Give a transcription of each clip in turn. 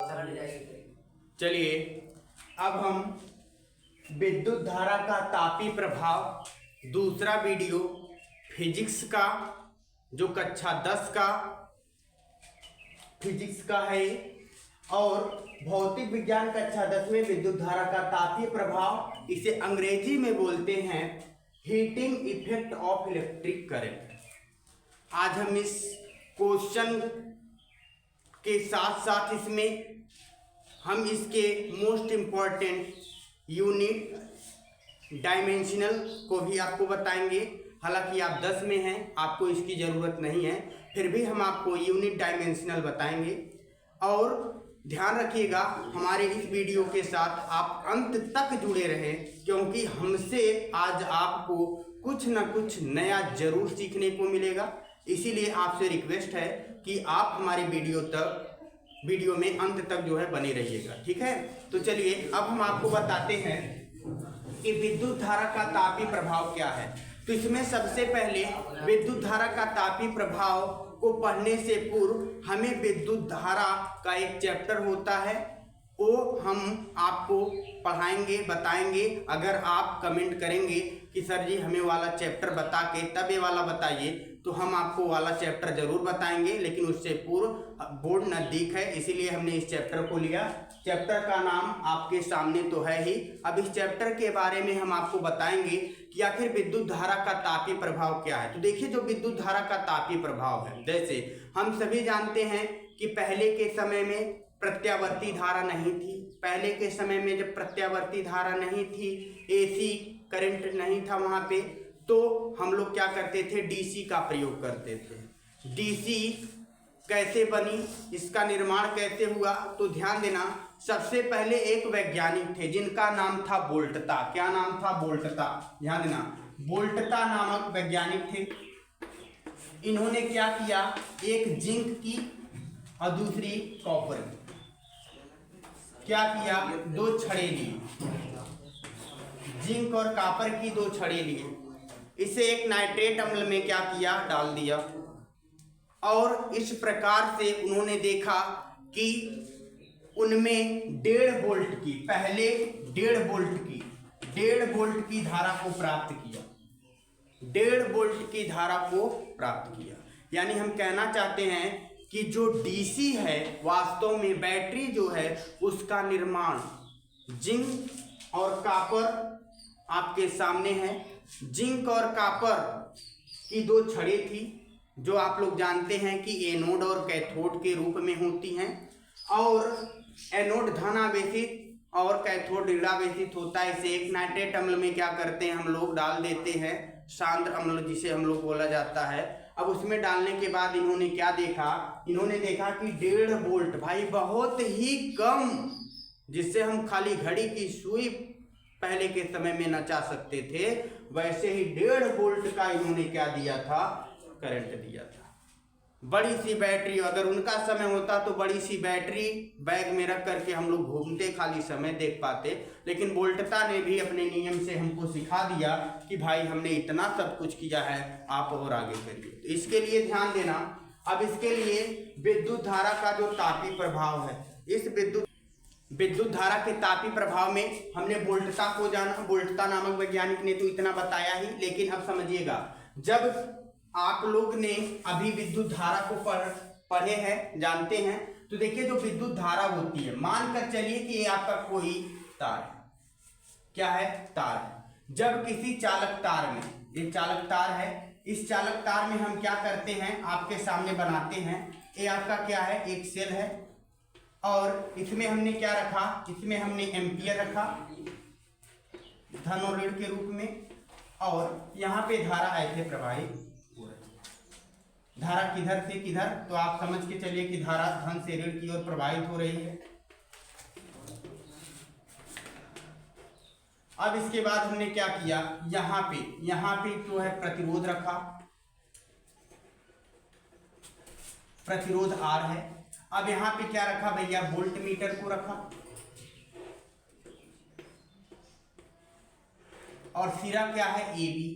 चलिए अब हम विद्युत धारा का तापी प्रभाव दूसरा वीडियो फिजिक्स का जो कक्षा 10 का फिजिक्स का है और भौतिक विज्ञान कक्षा 10 में विद्युत धारा का तापीय प्रभाव, इसे अंग्रेजी में बोलते हैं heating effect of electric current. आज हम इस क्वेश्चन के साथ साथ इसमें हम इसके मोस्ट इम्पॉर्टेंट यूनिट डायमेंशनल को भी आपको बताएंगे। हालांकि आप 10 में हैं, आपको इसकी ज़रूरत नहीं है, फिर भी हम आपको यूनिट डायमेंशनल बताएंगे। और ध्यान रखिएगा हमारे इस वीडियो के साथ आप अंत तक जुड़े रहें, क्योंकि हमसे आज आपको कुछ न कुछ नया जरूर सीखने को मिलेगा। इसीलिए आपसे रिक्वेस्ट है कि आप हमारे वीडियो में अंत तक जो है बने रहिएगा, ठीक है। तो चलिए अब हम आपको बताते हैं कि विद्युत धारा का तापीय प्रभाव क्या है। तो इसमें सबसे पहले विद्युत धारा का तापीय प्रभाव को पढ़ने से पूर्व हमें विद्युत धारा का एक चैप्टर होता है, वो हम आपको पढ़ाएंगे, बताएंगे। अगर आप कमेंट करेंगे कि सर जी हमें वाला चैप्टर बता के तब ये वाला बताइए, तो हम आपको वाला चैप्टर जरूर बताएंगे, लेकिन उससे पूर्व बोर्ड नज़दीक है, इसीलिए हमने इस चैप्टर को लिया। चैप्टर का नाम आपके सामने तो है ही। अब इस चैप्टर के बारे में हम आपको बताएंगे कि आखिर विद्युत धारा का तापीय प्रभाव क्या है। तो देखिए, जो विद्युत धारा का तापीय प्रभाव है, जैसे हम सभी जानते हैं कि पहले के समय में प्रत्यावर्ती धारा नहीं थी। पहले के समय में जब प्रत्यावर्ती धारा नहीं थी, एसी करंट नहीं था वहाँ पे, तो हम लोग क्या करते थे, डीसी का प्रयोग करते थे। डीसी कैसे बनी, इसका निर्माण कैसे हुआ, तो ध्यान देना। सबसे पहले एक वैज्ञानिक थे जिनका नाम था वोल्टता। क्या नाम था? वोल्टता। ध्यान देना, वोल्टता नामक वैज्ञानिक थे। इन्होंने क्या किया, एक जिंक की और दूसरी कॉपर की क्या किया, दो छड़े लिए, जिंक और कॉपर की दो छड़े लिए, इसे एक नाइट्रेट अम्ल में क्या किया, डाल दिया। और इस प्रकार से उन्होंने देखा कि उनमें 1.5 वोल्ट की, पहले 1.5 वोल्ट की धारा को प्राप्त किया। 1.5 वोल्ट की धारा को प्राप्त किया। यानी हम कहना चाहते हैं कि जो डीसी है, वास्तव में बैटरी जो है उसका निर्माण जिंक और कॉपर आपके सामने है। जिंक और कॉपर की दो छड़ें थी, जो आप लोग जानते हैं कि एनोड और कैथोड के रूप में होती हैं। और एनोड धनावेशित और कैथोड ऋणावेशित होता है। इसे एक नाइट्रेट अम्ल में क्या करते हैं, हम लोग डाल देते हैं, सांद्र अम्ल जिसे हम लोग बोला जाता है। अब उसमें डालने के बाद इन्होंने क्या देखा, इन्होंने देखा कि 1.5 वोल्ट, भाई बहुत ही कम, जिससे हम खाली घड़ी की सुई पहले के समय में नचा सकते थे, वैसे ही 1.5 वोल्ट का इन्होंने क्या दिया था, करंट दिया था। बड़ी सी बैटरी, अगर उनका समय होता तो बड़ी सी बैटरी बैग में रख करके हम लोग घूमते, खाली समय देख पाते। लेकिन वोल्टता ने भी अपने नियम से हमको सिखा दिया कि भाई हमने इतना सब कुछ किया है, आप और आगे करिए। तो इसके लिए ध्यान देना। अब इसके लिए विद्युत धारा का जो तापीय प्रभाव है, इस विद्युत धारा के तापीय प्रभाव में हमने वोल्टता को जाना। वोल्टता नामक वैज्ञानिक ने तो इतना बताया ही, लेकिन अब समझिएगा, जब आप लोग ने अभी विद्युत धारा को पढ़े हैं, जानते हैं, तो देखिए जो विद्युत धारा होती है, मानकर चलिए कि ये आपका कोई तार है। क्या है? तार है। जब किसी चालक तार में, एक चालक तार है, इस चालक तार में हम क्या करते हैं, आपके सामने बनाते हैं। ये आपका क्या है, एक सेल है, और इसमें हमने क्या रखा, इसमें हमने एम्पियर रखा धन और ऋण के रूप में, और यहाँ पे धारा ऐसे प्रवाहित हो रही है। धारा किधर से किधर, तो आप समझ के चलिए कि धारा धन से ऋण की ओर प्रवाहित हो रही है। अब इसके बाद हमने क्या किया, यहाँ पे जो है प्रतिरोध रखा, प्रतिरोध R है। अब यहाँ पे क्या रखा भैया, वोल्ट मीटर को रखा, और सिरा क्या है, AB।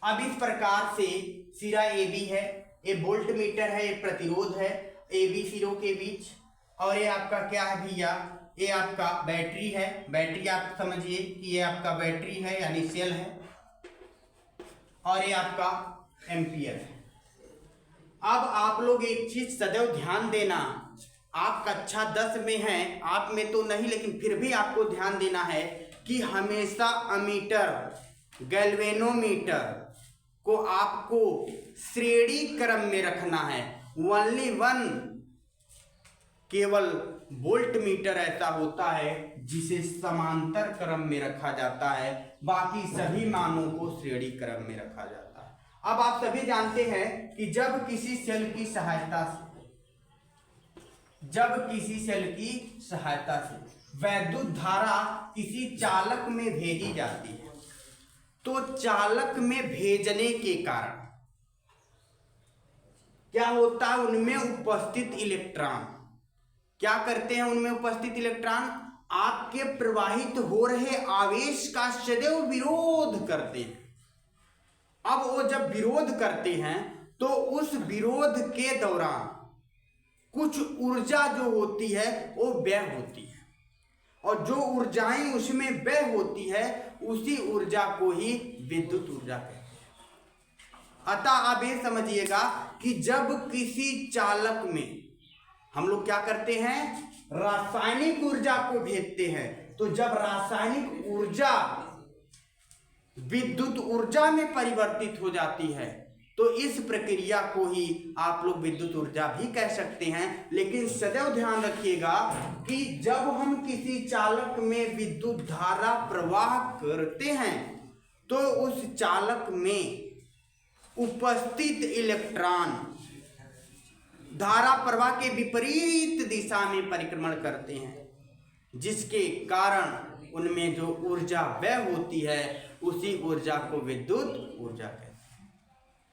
अब इस प्रकार से सिरा AB है, ये वोल्ट मीटर है, ये प्रतिरोध है, ए बी सिरों के बीच, और ये आपका क्या है भैया, ये आपका बैटरी है। बैटरी आप समझिए कि ये आपका बैटरी है यानी सेल है, और ये आपका एम्पियर है। अब आप लोग एक चीज सदैव ध्यान देना, आप कक्षा 10 में हैं, आप में तो नहीं लेकिन फिर भी आपको ध्यान देना है कि हमेशा अमीटर, गैल्वेनोमीटर को आपको श्रेणी क्रम में रखना है। ओनली वन, केवल वोल्ट मीटर ऐसा होता है जिसे समांतर क्रम में रखा जाता है, बाकी सभी मानों को श्रेणी क्रम में रखा जाता है। अब आप सभी जानते हैं कि जब किसी सेल की सहायता से वैद्युत धारा किसी चालक में भेजी जाती है, तो चालक में भेजने के कारण क्या होता है, उनमें उपस्थित इलेक्ट्रॉन क्या करते हैं, उनमें उपस्थित इलेक्ट्रॉन आपके प्रवाहित हो रहे आवेश का सदैव विरोध करते हैं। अब वो जब विरोध करते हैं तो उस विरोध के दौरान कुछ ऊर्जा जो होती है वो व्यय होती है, और जो ऊर्जाएं उसमें व्यय होती है उसी ऊर्जा को ही विद्युत ऊर्जा कहते हैं। अतः आप ये समझिएगा कि जब किसी चालक में हम लोग क्या करते हैं, रासायनिक ऊर्जा को भेजते हैं, तो जब रासायनिक ऊर्जा विद्युत ऊर्जा में परिवर्तित हो जाती है तो इस प्रक्रिया को ही आप लोग विद्युत ऊर्जा भी कह सकते हैं। लेकिन सदैव ध्यान रखिएगा कि जब हम किसी चालक में विद्युत धारा प्रवाह करते हैं तो उस चालक में उपस्थित इलेक्ट्रॉन धारा प्रवाह के विपरीत दिशा में परिक्रमण करते हैं, जिसके कारण उनमें जो ऊर्जा व्यय होती है उसी ऊर्जा को विद्युत ऊर्जा कहते हैं।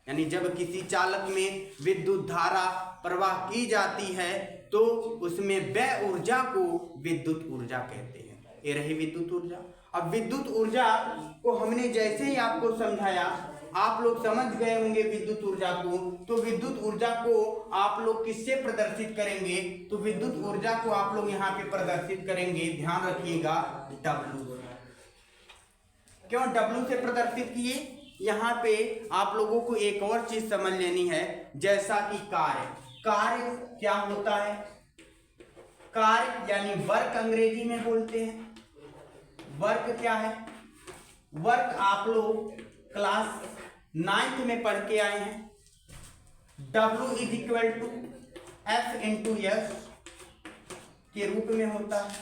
यानी जब किसी चालक में विद्युत धारा प्रवाह की जाती है तो उसमें व्यय ऊर्जा को विद्युत ऊर्जा कहते हैं। ये रही विद्युत ऊर्जा। अब विद्युत ऊर्जा को हमने जैसे ही आपको समझाया, आप लोग समझ गए होंगे विद्युत ऊर्जा को। तो विद्युत ऊर्जा को आप लोग किससे प्रदर्शित करेंगे, तो विद्युत ऊर्जा को आप लोग यहाँ पे प्रदर्शित करेंगे, ध्यान रखिएगा, W। क्यों W से प्रदर्शित किए, यहाँ पे आप लोगों को एक और चीज समझ लेनी है, जैसा कि कार्य क्या होता है, कार्य यानी वर्क अंग्रेजी में बोलते हैं। वर्क क्या है, वर्क आप लोग क्लास 9th में पढ़ के आए हैं। W is equal to F into S के रूप में होता है।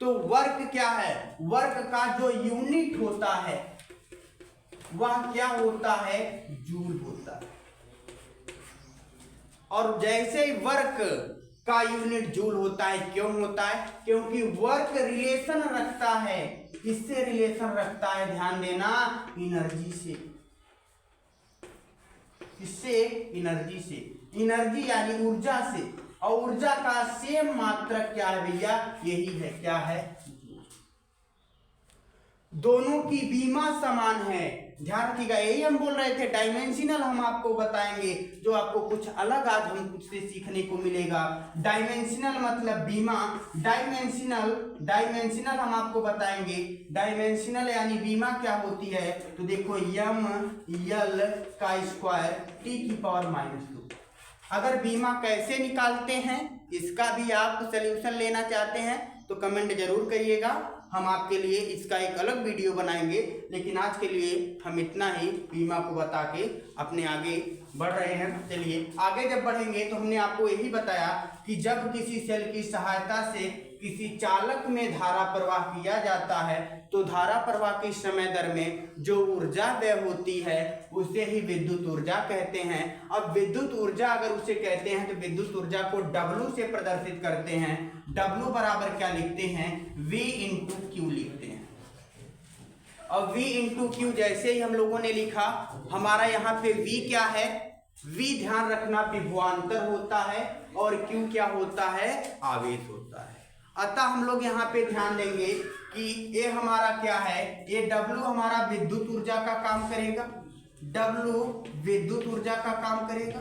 तो वर्क क्या है, वर्क का जो यूनिट होता है वह क्या होता है, जूल होता है। और जैसे ही वर्क का यूनिट जूल होता है, क्यों होता है, क्योंकि वर्क रिलेशन रखता है, किससे रिलेशन रखता है, ध्यान देना, एनर्जी से। किससे, एनर्जी से। एनर्जी यानी ऊर्जा से, और ऊर्जा का सेम मात्रक क्या है भैया, यही है, क्या है, दोनों की बीमा समान है। ध्यान रखिएगा, यही हम बोल रहे थे, डायमेंशनल हम आपको बताएंगे, जो आपको कुछ अलग आज हम कुछ से सीखने को मिलेगा। डायमेंशनल मतलब बीमा, डायमेंशनल हम आपको बताएंगे। डायमेंशनल यानी बीमा क्या होती है, तो देखो ML का स्क्वायर T⁻²। अगर बीमा कैसे निकालते हैं, इसका भी आप सोल्यूशन लेना चाहते हैं तो कमेंट जरूर करिएगा, हम आपके लिए इसका एक अलग वीडियो बनाएंगे। लेकिन आज के लिए हम इतना ही बीमा को बता के अपने आगे बढ़ रहे हैं। चलिए आगे जब बढ़ेंगे तो हमने आपको यही बताया कि जब किसी सेल की सहायता से किसी चालक में धारा प्रवाह किया जाता है तो धारा प्रवाह के समय दर में जो ऊर्जा व्यय होती है उसे ही विद्युत ऊर्जा कहते हैं। अब विद्युत ऊर्जा अगर उसे कहते हैं तो विद्युत ऊर्जा को W से प्रदर्शित करते हैं। W बराबर क्या लिखते हैं, V इंटू Q लिखते हैं। अब V इंटू Q जैसे ही हम लोगों ने लिखा, हमारा यहाँ पे V क्या है, V ध्यान रखना विभवांतर होता है और Q क्या होता है, आवेश होता है। अतः हम लोग यहाँ पे ध्यान देंगे कि ये हमारा क्या है, ये W हमारा विद्युत ऊर्जा का काम करेगा, W विद्युत ऊर्जा का काम करेगा,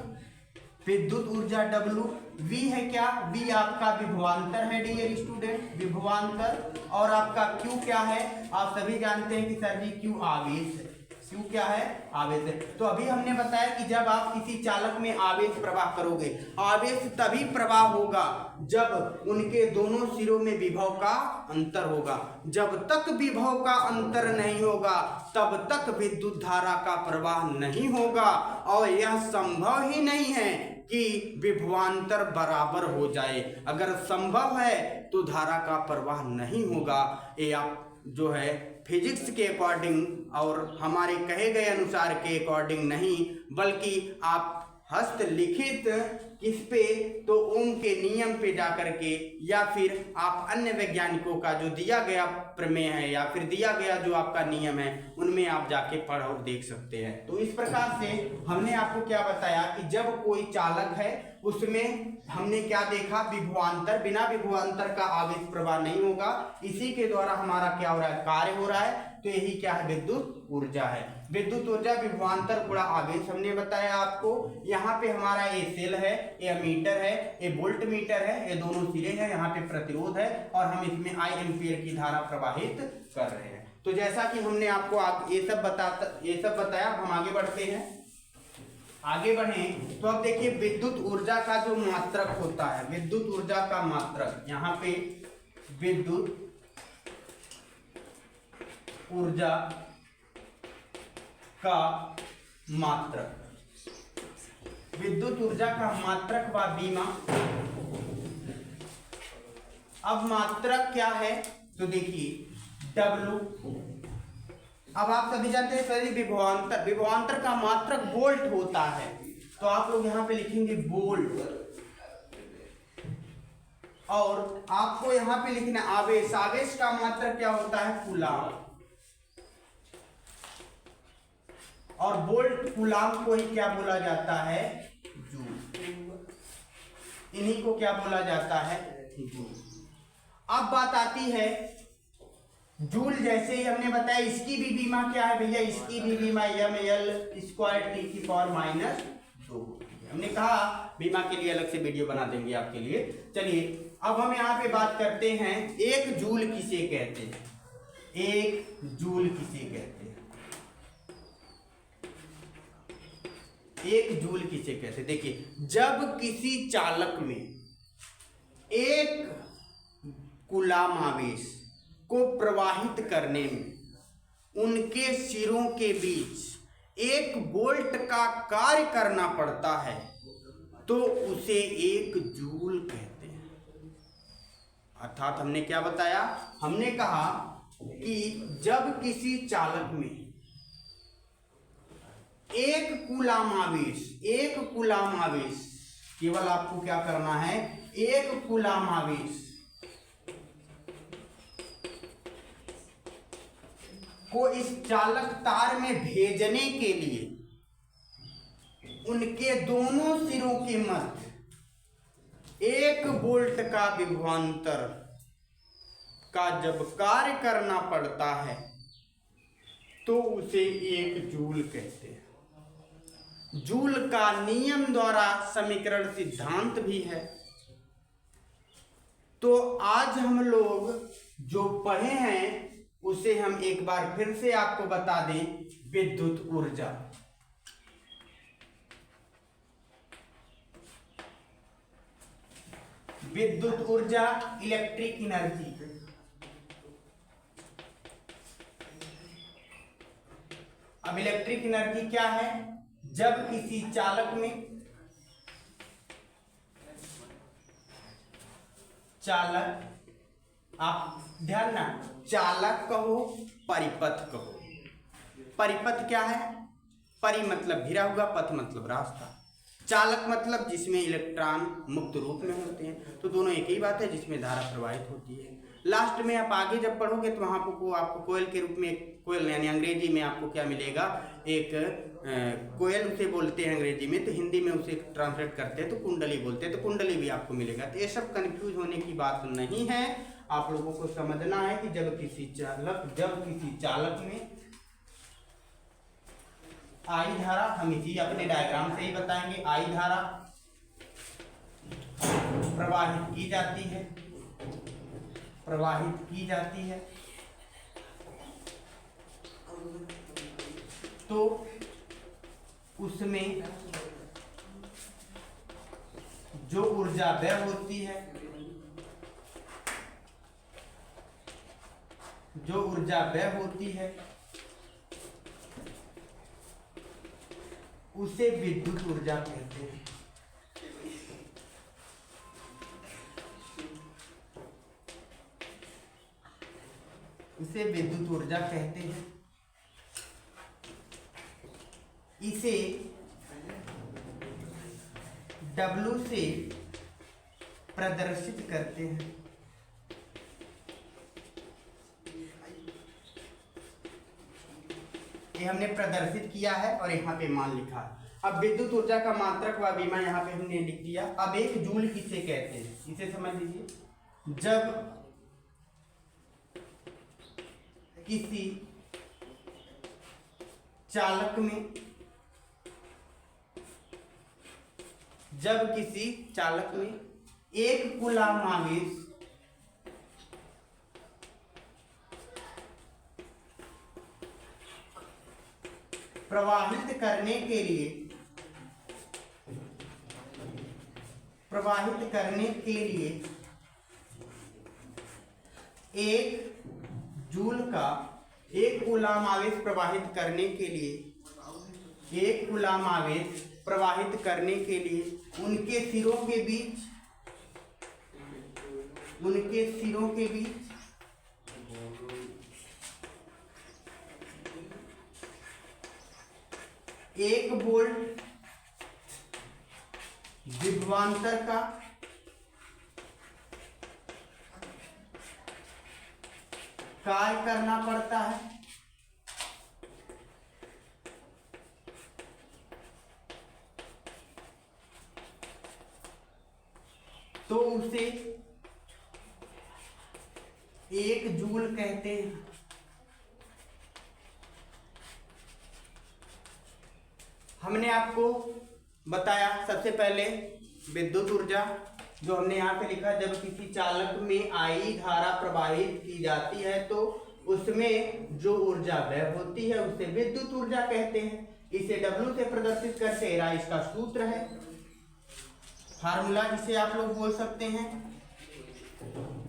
विद्युत ऊर्जा W, V है क्या, V आपका विभवांतर है डियर स्टूडेंट, विभवांतर। और आपका Q क्या है, आप सभी जानते हैं कि सर जी Q आवेश है, Q क्या है, आवेश है। तो अभी हमने बताया कि जब आप किसी चालक में आवेश प्रवाह करोगे, आवेश तभी प्रवाह होगा जब उनके दोनों सिरों में विभव का अंतर होगा। जब तक विभव का अंतर नहीं होगा तब तक विद्युत धारा का प्रवाह नहीं होगा, और यह संभव ही नहीं है कि विभवांतर बराबर हो जाए। अगर संभव है तो धारा का प्रवाह नहीं होगा। ये आप जो है फिजिक्स के अकॉर्डिंग और हमारे कहे गए अनुसार के अकॉर्डिंग नहीं, बल्कि आप हस्तलिखित किस पे, तो ओम के नियम पे जाकर के, या फिर आप अन्य वैज्ञानिकों का जो दिया गया प्रमेय है या फिर दिया गया जो आपका नियम है उनमें आप जाके पढ़ और देख सकते हैं। तो इस प्रकार से हमने आपको क्या बताया कि जब कोई चालक है उसमें हमने क्या देखा, विभवांतर, बिना विभवांतर का आवेश प्रवाह नहीं होगा। इसी के द्वारा हमारा क्या हो रहा है, कार्य हो रहा है। तो यही क्या है, विद्युत ऊर्जा है। विद्युत ऊर्जा विभवांतर गुणा आवेश हमने बताया आपको। यहाँ पे हमारा ये सेल है, ये मीटर है, ये वोल्ट मीटर है, ये दोनों सिरे हैं, यहाँ पे प्रतिरोध है और हम इसमें आई एम्पीयर की धारा प्रवाहित कर रहे हैं। तो जैसा कि हमने आपको ये सब बताया, हम आगे बढ़ते हैं। आगे बढ़े तो अब देखिए विद्युत ऊर्जा का जो मात्रक होता है, विद्युत ऊर्जा का मात्रक, यहाँ पे विद्युत ऊर्जा का मात्रक, विद्युत ऊर्जा का मात्रक व बीमा। अब मात्रक क्या है, तो देखिए W, अब आप सभी जानते हैं सर विभवांतर, विभवांतर का मात्रक वोल्ट होता है, तो आप लोग यहाँ पे लिखेंगे वोल्ट। और आपको यहाँ पे लिखना आवेश, आवेश का मात्रक क्या होता है, कूलाम। और वोल्ट कूलाम को ही क्या बोला जाता है, जूल। इन्हीं को क्या बोला जाता है, जूल। अब बात आती है जूल, जैसे ही हमने बताया इसकी भी बीमा क्या है भैया, इसकी भी बीमा ml²10⁻²। हमने कहा बीमा के लिए अलग से वीडियो बना देंगे आपके लिए। चलिए अब हम यहाँ पे बात करते हैं एक जूल किसे कहते हैं, एक जूल किसे कहते हैं, एक जूल किसे कहते हैं। देखिए जब किसी चालक में एक कूलाम आवेश को प्रवाहित करने में उनके सिरों के बीच 1 वोल्ट का कार्य करना पड़ता है तो उसे 1 जूल कहते हैं। अर्थात हमने क्या बताया, हमने कहा कि जब किसी चालक में एक कूलाम आवेश, केवल आपको क्या करना है, 1 कूलाम आवेश को इस चालक तार में भेजने के लिए उनके दोनों सिरों के मध्य 1 वोल्ट का विभवांतर का जब कार्य करना पड़ता है तो उसे 1 जूल कहते हैं। जूल का नियम द्वारा समीकरण सिद्धांत भी है। तो आज हम लोग जो पढ़े हैं उसे हम एक बार फिर से आपको बता दें, विद्युत ऊर्जा। विद्युत ऊर्जा, इलेक्ट्रिक एनर्जी। अब इलेक्ट्रिक एनर्जी क्या है, जब किसी चालक में, चालक, आप ध्यान ना, चालक कहो, परिपथ कहो। परिपथ क्या है, परि मतलब घिरा हुआ, पथ मतलब रास्ता, चालक मतलब जिसमें इलेक्ट्रॉन मुक्त रूप में होते हैं। तो दोनों एक ही बात है, जिसमें धारा प्रवाहित होती है। लास्ट में आप आगे जब पढ़ोगे तो वहां पर आपको कोयल के रूप में, कोयल यानी अंग्रेजी में आपको क्या मिलेगा, एक कोयल उसे बोलते हैं अंग्रेजी में, तो हिंदी में उसे ट्रांसलेट करते हैं तो कुंडली बोलते हैं, तो कुंडली भी आपको मिलेगा। तो ये सब कंफ्यूज होने की बात नहीं है, आप लोगों को समझना है कि जब किसी चालक में आई धारा, हम इसी अपने डायग्राम से ही बताएंगे, आई धारा प्रवाहित की जाती है, प्रवाहित की जाती है, तो उसमें जो ऊर्जा व्यय होती है, जो ऊर्जा व्यय होती है उसे विद्युत ऊर्जा कहते हैं। उसे विद्युत ऊर्जा कहते हैं। इसे W से प्रदर्शित करते हैं। ये हमने प्रदर्शित किया है और यहाँ पे मान लिखा है। अब विद्युत ऊर्जा का मात्रक व विमा यहाँ पे हमने लिख दिया। अब एक जूल किसे कहते हैं, इसे समझ लीजिए। जब किसी चालक में, जब किसी चालक में एक कूलाम आवेश प्रवाहित करने के लिए एक जूल का, एक कूलाम आवेश प्रवाहित करने के लिए, एक कूलाम आवेश प्रवाहित करने के लिए उनके सिरों के बीच, उनके सिरों के बीच एक वोल्ट विभवांतर का कार्य करना पड़ता है। तो उसे एक जूल कहते हैं। हमने आपको बताया सबसे पहले विद्युत ऊर्जा, जो हमने यहाँ पे लिखा, जब किसी चालक में आई धारा प्रवाहित की जाती है तो उसमें जो ऊर्जा व्यय होती है उसे विद्युत ऊर्जा कहते हैं। इसे W से प्रदर्शित करते हैं। इसका सूत्र है, फार्मूला जिसे आप लोग बोल सकते हैं,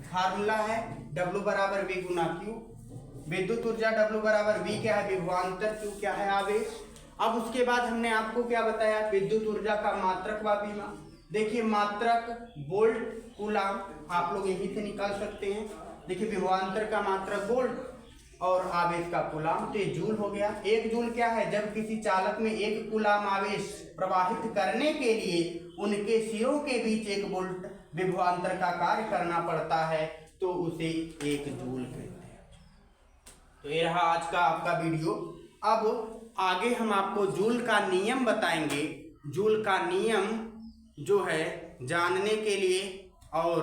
फार्मूला है W बराबर V गुना Q। विद्युत ऊर्जा W बराबर V क्या है, विभवांतर, Q क्या है, आवेश। अब उसके बाद हमने आपको क्या बताया, विद्युत ऊर्जा का मात्रक व विमा। देखिए मात्रक वोल्ट कूलाम आप लोग यहीं से निकाल सकते हैं। देखिए विभवांतर का मात्रक वोल्ट और आवेश का कूलाम, तो ये जूल हो गया। एक जूल क्या है, जब किसी चालक में एक कूलाम आवेश प्रवाहित करने के लिए उनके सिरों के बीच एक वोल्ट विभवांतर का कार्य करना पड़ता है तो उसे एक जूल कहते हैं। तो ये रहा आज का आपका वीडियो। अब आगे हम आपको जूल का नियम बताएंगे। जूल का नियम जो है जानने के लिए, और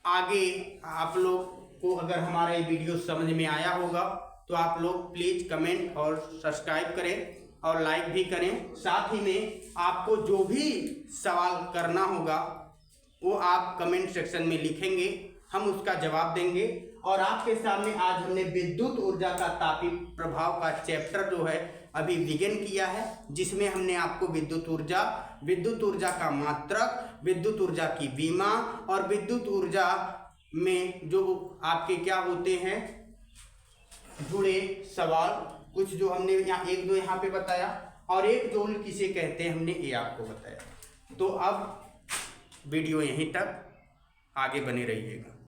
आगे आप लोग को अगर हमारा ये वीडियो समझ में आया होगा तो आप लोग प्लीज़ कमेंट और सब्सक्राइब करें और लाइक भी करें। साथ ही में आपको जो भी सवाल करना होगा वो आप कमेंट सेक्शन में लिखेंगे, हम उसका जवाब देंगे। और आपके सामने आज हमने विद्युत ऊर्जा का तापीय प्रभाव का चैप्टर जो है अभी बिगिन किया है, जिसमें हमने आपको विद्युत ऊर्जा का मात्रक, विद्युत ऊर्जा की विमा और विद्युत ऊर्जा में जो आपके क्या होते हैं जुड़े सवाल कुछ जो हमने यहाँ एक दो यहाँ पे बताया, और एक जूल किसे कहते हैं हमने ये आपको बताया। तो अब वीडियो यहीं तक, आगे बने रहिएगा।